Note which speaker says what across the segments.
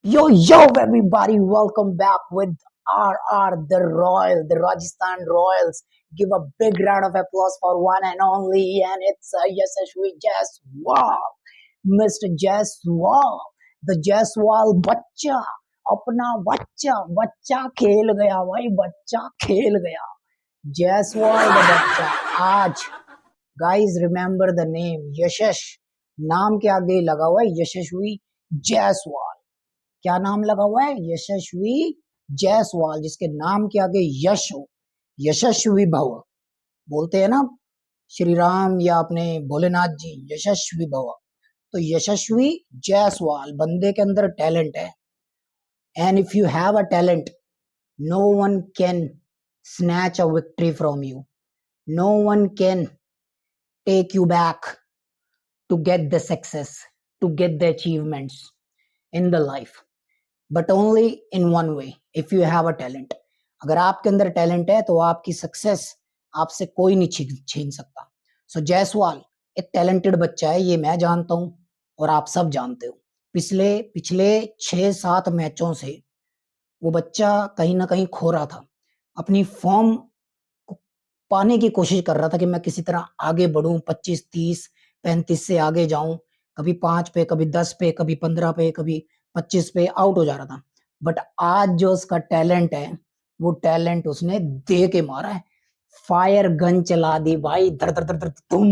Speaker 1: Yo, everybody, welcome back with RR the Rajasthan Royals. Give a big round of applause for one and only, and it's Yashasvi Jaiswal, Mr. Jaiswal, the Jaiswal बच्चा, अपना बच्चा खेल गया भाई, बच्चा खेल गया. Jaiswal the बच्चा आज. Guys, remember the name यशस. नाम के आगे लगा हुआ है यशस्वी जायसवाल. क्या नाम लगा हुआ है? यशस्वी जायसवाल, जिसके नाम के आगे यश हो, यशस्वी भव. बोलते हैं ना श्री राम या अपने भोलेनाथ जी, यशस्वी भव. तो यशस्वी जायसवाल बंदे के अंदर टैलेंट है. And if you have a talent, no one can snatch a victory from you. No one can take you back to get the success, to get the achievements in the life. But only in one way, if you have a talent. अगर आपके अंदर talent है तो आपकी success आपसे कोई नहीं छीन सकता. सो जायसवाल एक टैलेंटेड बच्चा है, ये मैं जानता हूं और आप सब जानते हो. पिछले पिछले 6-7 मैचों से वो बच्चा कहीं ना कहीं खो रहा था. अपनी फॉर्म पाने की कोशिश कर रहा था कि मैं किसी तरह आगे बढ़ूं, 25, 30, 35 से आगे जाऊं. कभी 5 पे, कभी 10 पे, कभी 15 पे, कभी 25 पे आउट हो जा रहा था. बट आज जो उसका टैलेंट है, वो टैलेंट उसने दे के मारा है. फायर गन चला दी भाई, धर धर धर धर तुम.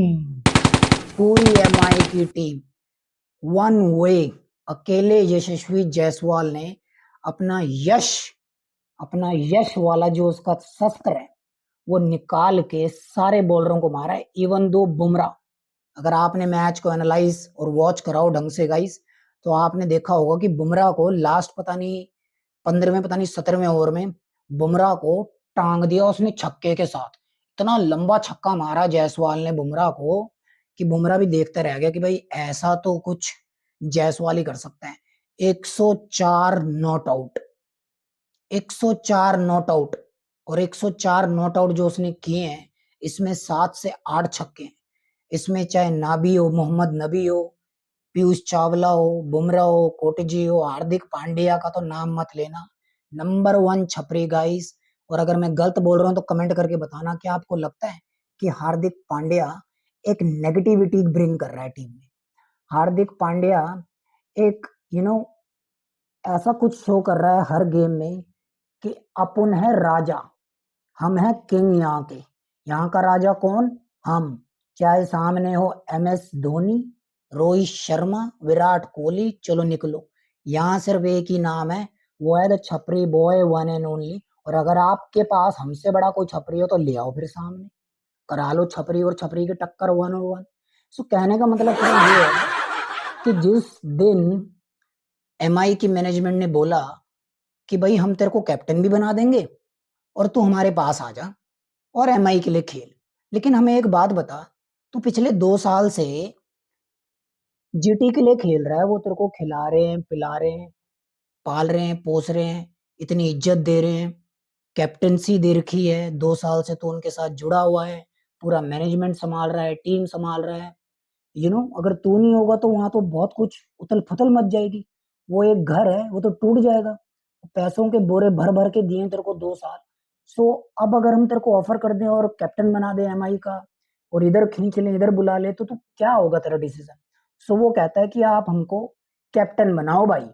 Speaker 1: पूरी एमआई की टीम वन वे, अकेले यशस्वी जायसवाल ने अपना यश वाला जो उसका शस्त्र है वो निकाल के सारे बॉलरों को मारा है. इवन दो बुमराह, अगर आपने मैच को एनालाइज और वॉच कराओ ढंग से गाइस, तो आपने देखा होगा कि बुमराह को लास्ट पता नहीं 15वें पता नहीं 17वें ओवर में बुमराह को टांग दिया उसने छक्के के साथ. इतना लंबा छक्का मारा जायसवाल ने बुमराह को कि बुमराह भी देखते रह गया कि भाई ऐसा तो कुछ जायसवाल ही कर सकते हैं. 104 नॉट आउट, 104 नॉट आउट. और 104 नॉट आउट जो उसने किए हैं, इसमें 7 से 8 छक्के हैं. इसमें चाहे नाबी हो, मोहम्मद नबी हो, पीयूष चावला हो, बुमराह हो, कोटजी हो, हार्दिक पांड्या का तो नाम मत लेना. नंबर 1 छपरी गाइस. और अगर मैं गलत बोल रहा हूं तो कमेंट करके बताना कि आपको लगता है कि हार्दिक पांड्या एक नेगेटिविटी ब्रिंग कर रहा है टीम में. हार्दिक पांड्या एक ऐसा कुछ शो कर रहा है हर गेम में कि अपन है राजा, हम है किंग. यहाँ का राजा कौन? हम. चाहे सामने हो MS धोनी, रोहित शर्मा, विराट कोहली, चलो निकलो. यहाँ सिर्फ एक ही नाम है, वो है द छपरी बॉय, वन एंड ओनली. और अगर आपके पास हमसे बड़ा कोई छपरी हो तो ले आओ फिर सामने, करा लो छपरी और छपरी की टक्कर 1-on-1. सो कहने का मतलब ये है कि जिस दिन MI की मैनेजमेंट ने बोला कि भाई हम तेरे को कैप्टन भी बना देंगे और तू हमारे पास आ जा और MI के लिए खेल, लेकिन हमें एक बात बता, तू पिछले 2 साल से GT के लिए खेल रहा है. वो तेरे को खिला रहे हैं, पिला रहे हैं, पाल रहे हैं, पोस रहे हैं, इतनी इज्जत दे रहे हैं, कैप्टनसी दे रखी है. 2 साल से तो उनके साथ जुड़ा हुआ है, पूरा मैनेजमेंट संभाल रहा है, टीम संभाल रहा है. अगर तू नहीं होगा तो वहां तो बहुत कुछ उथल पुथल मच जाएगी. वो एक घर है, वो तो टूट जाएगा. पैसों के बोरे भर भर के दिए तेरे को 2 साल. सो अब अगर हम तेरे को ऑफर कर दें और कैप्टन बना दे MI का, और इधर खींच ले, इधर बुला ले, तो तू क्या होगा तेरा डिसीजन? सो वो कहता है कि आप हमको कैप्टन बनाओ भाई.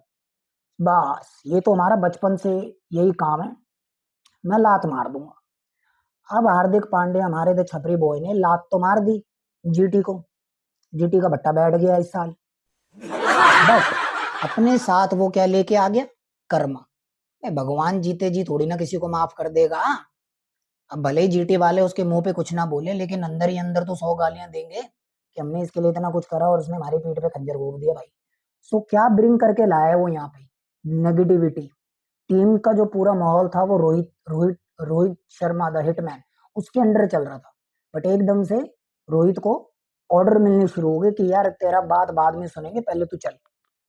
Speaker 1: बस ये तो हमारा बचपन से यही काम है, मैं लात मार दूंगा. अब हार्दिक पांड्या हमारे द छपरी बॉय ने लात तो मार दी GT को. GT का भट्टा बैठ गया इस साल. बट अपने साथ वो क्या लेके आ गया? कर्मा. भगवान जीते जी थोड़ी ना किसी को माफ कर देगा. अब भले ही GT वाले उसके मुंह पे कुछ ना बोले, लेकिन अंदर ही अंदर तो 100 गालियां देंगे कि हमने इसके लिए इतना कुछ करा और उसने हमारी पीठ पे खंजर घोप दिया भाई. सो क्या ब्रिंग करके लाया है वो यहाँ पे? नेगेटिविटी. टीम का जो पूरा माहौल था वो रोहित शर्मा द हिटमैन उसके अंडर चल रहा था. बट एकदम से रोहित को ऑर्डर मिलने शुरू हो गए कि यार तेरा बात बाद में सुनेंगे, पहले तू चल.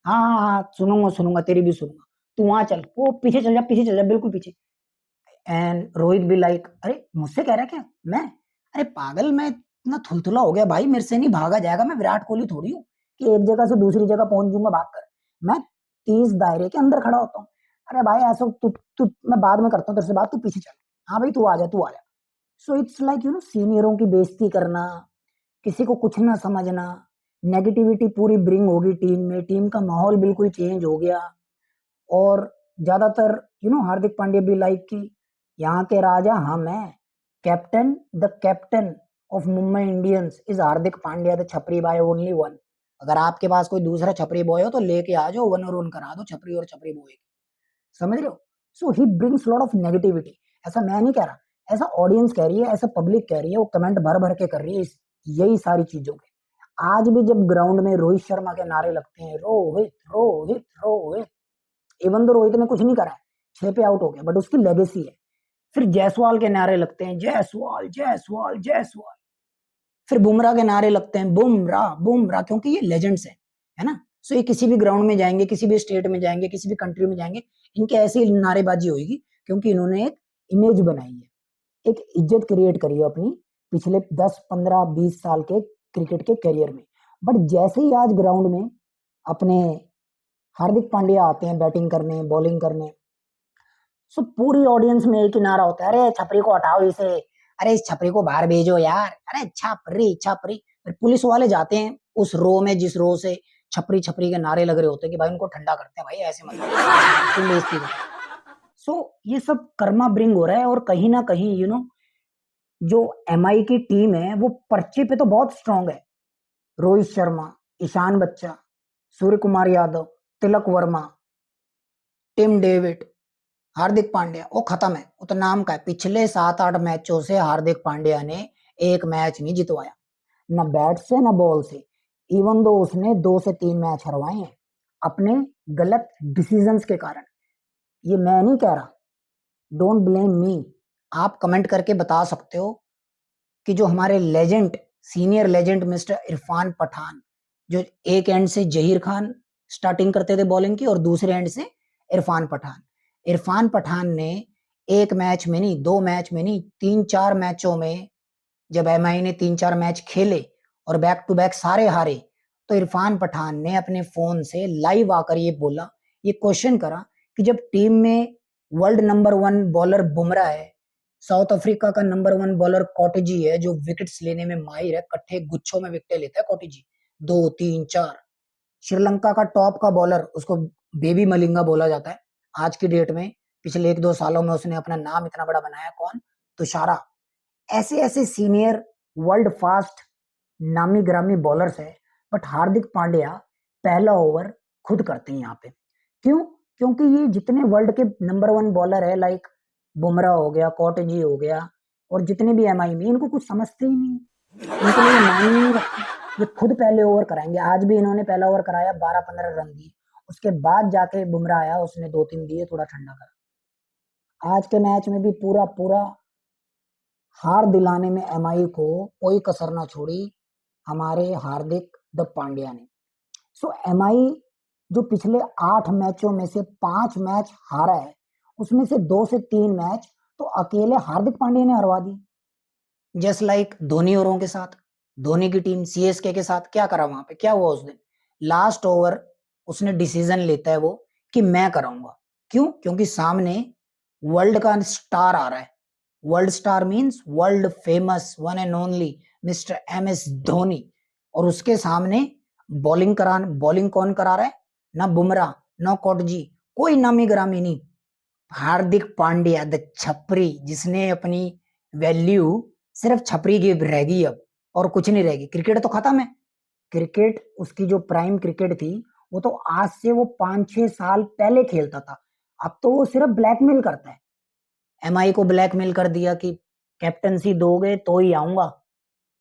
Speaker 1: हाँ हाँ हाँ, सुनूंगा सुनूंगा, तेरी भी सुनूंगा. तू वहां चल, वो पीछे चल जा, पीछे चल जा, बिल्कुल पीछे. एंड रोहित भी लाइक, अरे मुझसे कह रहा है क्या? मैं, अरे पागल, मैं इतना थुलथुला हो गया भाई, मेरे से नहीं भागा जाएगा. मैं विराट कोहली थोड़ी हूँ कि एक जगह से दूसरी जगह पहुंच जाऊंगा भाग कर. मैं 30 दायरे के अंदर खड़ा होता हूँ। अरे भाई ऐसा तू तू मैं बाद में करता हूँ तेरे से बात, तू पीछे चल, हाँ भाई तू आ जा तू आ जा। सो इट्स लाइक सीनियरों की बेइज्जती करना, किसी को कुछ ना समझना, नेगेटिविटी पूरी ब्रिंग होगी टीम में, टीम का माहौल बिल्कुल चेंज हो गया। और ज्यादातर हार्दिक पांड्या भी लाइक कि यहाँ के राजा हम हैं, captain the captain of Mumbai Indians is Hardik Pandya the छपरी बाय ओनली वन। अगर आपके पास कोई दूसरा छपरी बॉय हो तो लेके आ जाओ, वन और वन करा दो छपरी और छपरी बॉय, समझ रहे हो। So he brings lot of negativity. ऐसा मैं नहीं कह रहा, ऐसा ऑडियंस कह रही है, ऐसा पब्लिक कह रही है, वो कमेंट भर भर के कर रही है यही सारी चीजों के। आज भी जब ग्राउंड में रोहित शर्मा के नारे लगते हैं, रोहित रोहित रोहित, इवन तो रोहित ने कुछ नहीं करा है, 6 पे आउट हो गया, बट उसकी लेगेसी है। फिर जायसवाल के नारे लगते हैं, जायसवाल जायसवाल जायसवाल। फिर बुमराह के नारे लगते हैं, बुमराह बुमराह, क्योंकि ये लेजेंड्स है ना। सो ये किसी भी ग्राउंड में जाएंगे, किसी भी स्टेट में जाएंगे, किसी भी कंट्री में जाएंगे, इनके ऐसी नारेबाजी होगी, क्योंकि इन्होंने एक इमेज बनाई है, एक इज्जत क्रिएट करी है अपनी पिछले 10 15 20 साल के क्रिकेट के करियर में। बट जैसे ही आज ग्राउंड में अपने हार्दिक पांड्या आते हैं बैटिंग करने बॉलिंग करने, सो पूरी ऑडियंस में एक ही नारा होता है, अरे छपरी को हटाओ इसे, अरे इस छपरी को बाहर भेजो यार, अरे छपरी छपरी। फिर पुलिस वाले जाते हैं उस रो में जिस रो से छपरी छपरी के नारे लग रहे होते हैं कि भाई उनको ठंडा करते हैं, भाई ऐसे मत क्यों बेइज्जती करते। सो ये सब कर्मा ब्रिंग हो रहा है। और कहीं ना कहीं जो एमआई की टीम है वो पर्चे पे तो बहुत स्ट्रांग है। रोहित शर्मा, ईशान बच्चा, सूर्य कुमार यादव, तिलक वर्मा, टिम डेविड, हार्दिक पांड्या, वो खत्म है, वो तो नाम का है। पिछले 7-8 मैचों से हार्दिक पांड्या ने एक मैच नहीं जितवाया, ना बैट से ना बॉल से। इवन दो उसने 2 से 3 मैच हरवाए हैं अपने गलत डिसीजंस के कारण। ये मैं नहीं कह रहा, डोंट ब्लेम मी। आप कमेंट करके बता सकते हो कि जो हमारे legend, senior legend mister Irfan Pathan, जो एक एंड से जहीर खान स्टार्टिंग करते थे बॉलिंग की और दूसरे एंड से इरफान पठान ने एक मैच में नहीं, 2 मैच में नहीं, 3-4 मैचों में जब एमआई ने 3-4 मैच खेले और बैक टू बैक सारे हारे, तो इरफान पठान ने अपने फोन से लाइव आकर ये बोला, ये क्वेश्चन करा कि जब टीम में वर्ल्ड नंबर 1 बॉलर बुमराह है, साउथ अफ्रीका का नंबर 1 बॉलर कॉटेजी है जो विकेट्स लेने में माहिर है, कट्ठे गुच्छों में विकेट लेता है कॉटेजी, 2-3-4। श्रीलंका का टॉप का बॉलर, उसको बेबी मलिंगा बोला जाता है आज की डेट में, पिछले 1-2 सालों में उसने अपना नाम इतना बड़ा बनाया, कौन, तुषारा। ऐसे ऐसे सीनियर वर्ल्ड फास्ट नामी ग्रामी बॉलर्स है, बट हार्दिक पांड्या पहला ओवर खुद करते हैं यहाँ पे। क्यों? क्योंकि ये जितने वर्ल्ड के नंबर 1 बॉलर है, लाइक बुमराह हो गया, कॉटेजी हो गया, और जितने भी एमआई में, इनको कुछ समझते ही नहीं, इनको ये मायने नहीं रखते, ये खुद पहले ओवर कराएंगे। आज भी इन्होंने पहला ओवर कराया, 12-15 रन दिए, उसके बाद जाके बुमराह आया, उसने 2-3 दिए, थोड़ा ठंडा करा। आज के मैच में भी पूरा पूरा हार दिलाने में एमआई को कोई कसर ना छोड़ी हमारे हार्दिक द पांड्या ने। सो एमआई जो पिछले 8 मैचों में से 5 मैच हारा है, उसमें से 2 से 3 मैच तो अकेले हार्दिक पांड्या ने हरवा दी। जस्ट लाइक धोनी औरों के साथ, धोनी की टीम सीएसके के साथ क्या करा, वहां पे क्या हुआ उस दिन, लास्ट ओवर उसने डिसीजन लेता है वो कि मैं कराऊंगा। क्यों? क्योंकि सामने वर्ल्ड का स्टार आ रहा है, world star means world famous one and only mister MS Dhoni, और उसके सामने बॉलिंग कौन करा रहा है, ना बुमराह ना कॉटजी, कोई नामी ग्रामी नहीं, हार्दिक पांड्या द छपरी, जिसने अपनी वैल्यू सिर्फ छपरी की रहेगी अब, और कुछ नहीं रहेगी। क्रिकेट तो खत्म है, क्रिकेट उसकी जो प्राइम क्रिकेट थी वो तो आज से वो 5-6 साल पहले खेलता था, अब तो वो सिर्फ ब्लैकमेल करता है। एमआई को ब्लैकमेल कर दिया कि कैप्टनसी दोगे तो ही आऊंगा,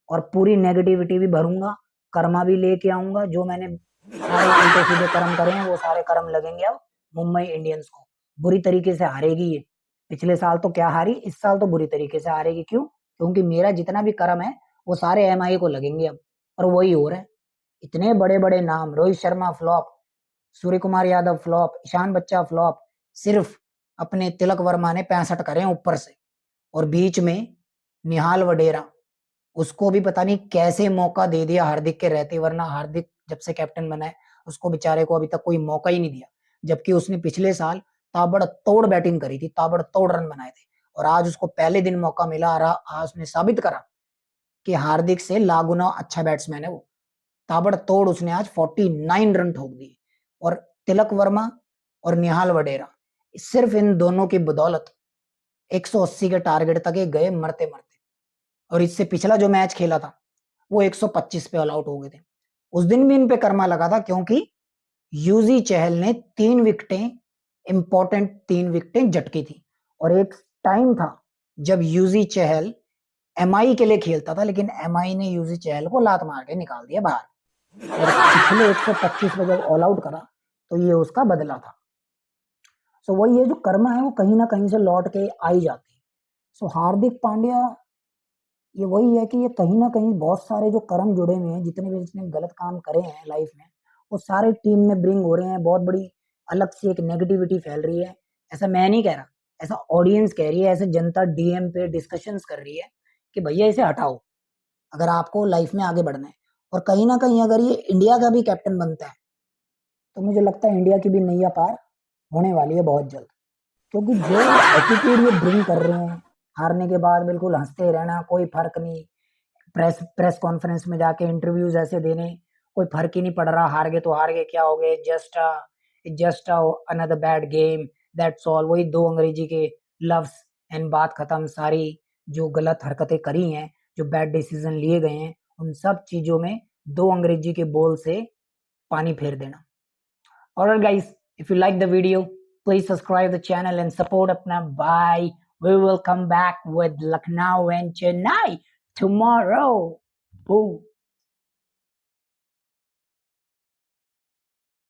Speaker 1: और पूरी नेगेटिविटी भी भरूंगा, कर्मा भी लेके आऊंगा, जो मैंने सारे उल्टे सीधे कर्म करे हैं वो सारे कर्म लगेंगे अब मुंबई इंडियंस को। बुरी तरीके से हारेगी ये, पिछले साल तो क्या हारी, इस साल तो बुरी तरीके से हारेगी। क्यों? क्योंकि मेरा जितना भी कर्म है वो सारे एमआई को लगेंगे अब, और वही हो रहा है। इतने बड़े बड़े नाम, रोहित शर्मा फ्लॉप, सूर्य कुमार यादव फ्लॉप, ईशान बच्चा फ्लॉप, सिर्फ अपने तिलक वर्मा ने 65 करे ऊपर से, और बीच में निहाल वडेरा, उसको भी पता नहीं कैसे मौका दे दिया हार्दिक के रहते, वरना हार्दिक जब से कैप्टन बना है उसको बेचारे को अभी तक कोई मौका ही नहीं दिया। जबकि उसने पिछले साल ताबड़तोड़ बैटिंग करी थी, ताबड़तोड़ रन बनाए थे, और आज उसको पहले दिन मौका मिला और आज उसने साबित करा कि हार्दिक से लागुना अच्छा बैट्समैन है वो। ताबड़तोड़ उसने आज 49 रन ठोक दिए, और तिलक वर्मा और निहाल वडेरा सिर्फ इन दोनों की बदौलत 180 के टारगेट तक ये गए मरते मरते। और इससे पिछला जो मैच खेला था वो 125 पे ऑल आउट हो गए थे। उस दिन भी इन पे कर्मा लगा था, क्योंकि यूजी चहल ने 3 विकेटें, इंपॉर्टेंट 3 विकेटें झटकी थी। और एक टाइम था जब यूजी चहल एमआई के लिए खेलता था, लेकिन एमआई ने यूजी चहल को लात मार के निकाल दिया बाहर। और पिछले 125 में जब ऑल आउट करा तो ये उसका बदला था। सो वही है, जो कर्मा है वो कहीं ना कहीं से लौट के आ ही जाती है। सो हार्दिक पांड्या, ये वही है कि ये कहीं ना कहीं बहुत सारे जो कर्म जुड़े हुए हैं, जितने भी इसने गलत काम करे हैं लाइफ में, वो सारे टीम में ब्रिंग हो रहे हैं। बहुत बड़ी अलग से एक नेगेटिविटी फैल रही है। ऐसा मैं नहीं कह रहा, ऐसा ऑडियंस कह रही है, ऐसे जनता डीएम पे डिस्कशंस कर रही है कि भैया इसे हटाओ अगर आपको लाइफ में आगे बढ़ना है। और कहीं ना कहीं अगर ये इंडिया का भी कैप्टन बनता है तो मुझे लगता है इंडिया की भी नैया पार होने वाली है बहुत जल्द। क्योंकि जो एटीट्यूड ये ब्रिंग कर रहे हैं, हारने के बाद बिल्कुल हंसते रहना, कोई फर्क नहीं, प्रेस कॉन्फ्रेंस में जाके इंटरव्यूज ऐसे देने, कोई फर्क ही नहीं पड़ रहा, हार गए तो हार गए, क्या हो गए, just another bad game, that's all. वही दो अंग्रेजी के लफ्ज एंड बात खत्म। सारी जो गलत हरकतें करी हैं, जो बैड डिसीजन लिए गए हैं, उन सब चीजों में दो अंग्रेजी के बोल से पानी फेर देना। Alright guys, if you like the video, please subscribe the channel and support Apna. Bye. We will come back with Lucknow and Chennai tomorrow. Boom.